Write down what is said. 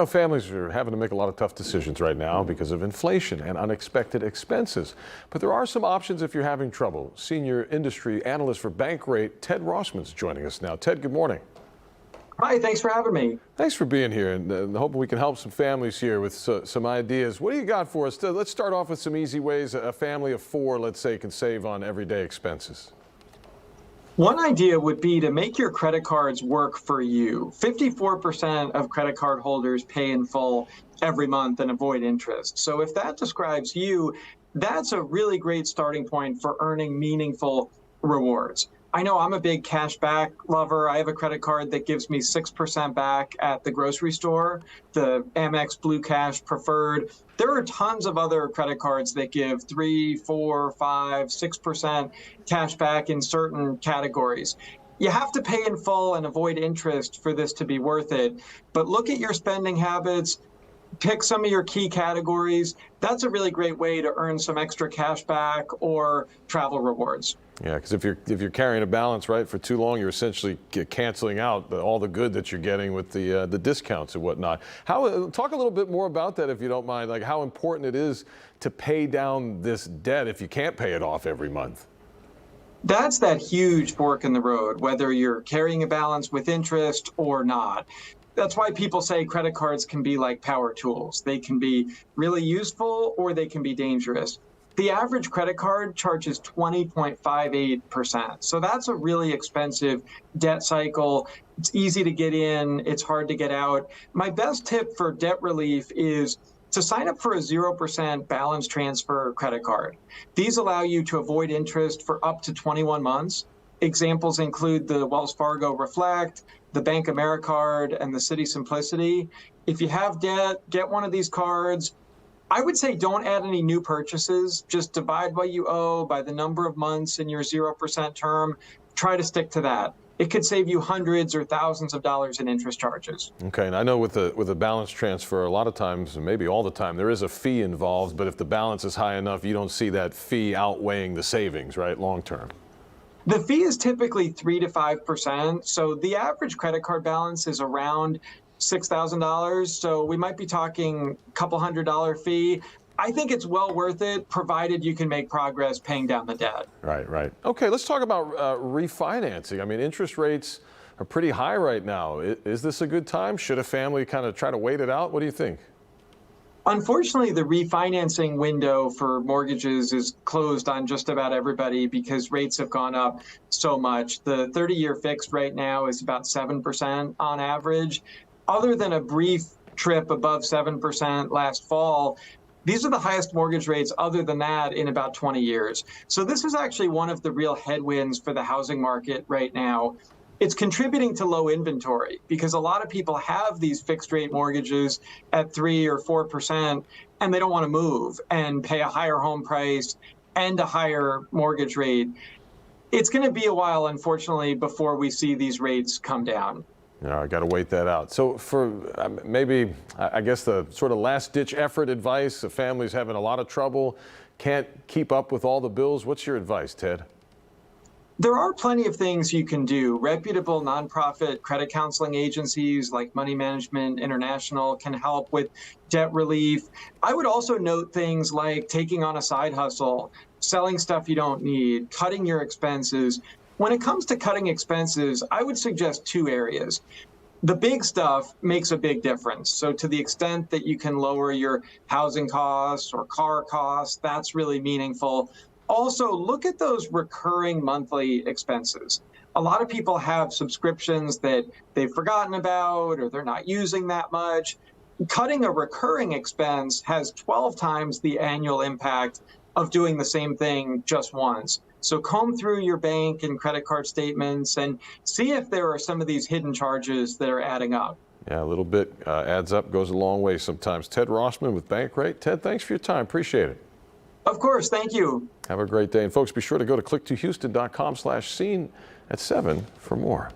Families are having to make a lot of tough decisions right now because of inflation and unexpected expenses. But there are some options if you're having trouble. Senior industry analyst for Bankrate, Ted Rossman's joining us now. Ted, good morning. Hi, thanks for having me. Thanks for being here, and hoping we can help some families here with some ideas. What do you got for us? Let's start off with some easy ways a family of four, let's say, can save on everyday expenses. One idea would be to make your credit cards work for you. 54% of credit card holders pay in full every month and avoid interest. So if that describes you, that's a really great starting point for earning meaningful rewards. I know I'm a big cash back lover. I have a credit card that gives me 6% back at the grocery store, the Amex Blue Cash Preferred. There are tons of other credit cards that give 3, 4, 5, 6% cash back in certain categories. You have to pay in full and avoid interest for this to be worth it. But look at your spending habits. Pick some of your key categories. That's a really great way to earn some extra cash back or travel rewards. Yeah, because if you're carrying a balance, right, for too long, you're essentially canceling out all the good that you're getting with the discounts and whatnot. Talk a little bit more about that, if you don't mind, like how important it is to pay down this debt if you can't pay it off every month. That's that huge fork in the road, whether you're carrying a balance with interest or not. That's why people say credit cards can be like power tools. They can be really useful or they can be dangerous. The average credit card charges 20.58%. So that's a really expensive debt cycle. It's easy to get in, it's hard to get out. My best tip for debt relief is to sign up for a 0% balance transfer credit card. These allow you to avoid interest for up to 21 months. Examples include the Wells Fargo Reflect, the Bank Americard, and the Citi Simplicity. If you have debt, get one of these cards. I would say don't add any new purchases. Just divide what you owe by the number of months in your 0% term. Try to stick to that. It could save you hundreds or thousands of dollars in interest charges. Okay, and I know with a balance transfer, a lot of times, maybe all the time, there is a fee involved, but if the balance is high enough, you don't see that fee outweighing the savings, right, long term? The fee is typically 3 to 5%. So the average credit card balance is around $6,000. So we might be talking a couple $100 fee. I think it's well worth it, provided you can make progress paying down the debt. Right. Okay, let's talk about refinancing. I mean, interest rates are pretty high right now. Is this a good time? Should a family kind of try to wait it out? What do you think? Unfortunately, the refinancing window for mortgages is closed on just about everybody because rates have gone up so much. The 30-year fixed right now is about 7% on average. Other than a brief trip above 7% last fall, these are the highest mortgage rates other than that in about 20 years. So this is actually one of the real headwinds for the housing market right now. It's contributing to low inventory because a lot of people have these fixed rate mortgages at 3 or 4%, and they don't want to move and pay a higher home price and a higher mortgage rate. It's going to be a while, unfortunately, before we see these rates come down. I got to wait that out. So for maybe, I guess, the sort of last ditch effort advice, a family's having a lot of trouble, can't keep up with all the bills. What's your advice, Ted? There are plenty of things you can do. Reputable nonprofit credit counseling agencies like Money Management International can help with debt relief. I would also note things like taking on a side hustle, selling stuff you don't need, cutting your expenses. When it comes to cutting expenses, I would suggest two areas. The big stuff makes a big difference. So to the extent that you can lower your housing costs or car costs, that's really meaningful. Also, look at those recurring monthly expenses. A lot of people have subscriptions that they've forgotten about or they're not using that much. Cutting a recurring expense has 12 times the annual impact of doing the same thing just once. So comb through your bank and credit card statements and see if there are some of these hidden charges that are adding up. Yeah, a little bit adds up, goes a long way sometimes. Ted Rossman with Bankrate. Ted, thanks for your time. Appreciate it. Of course. Thank you. Have a great day. And folks, be sure to go to click2houston.com/scene at 7 for more.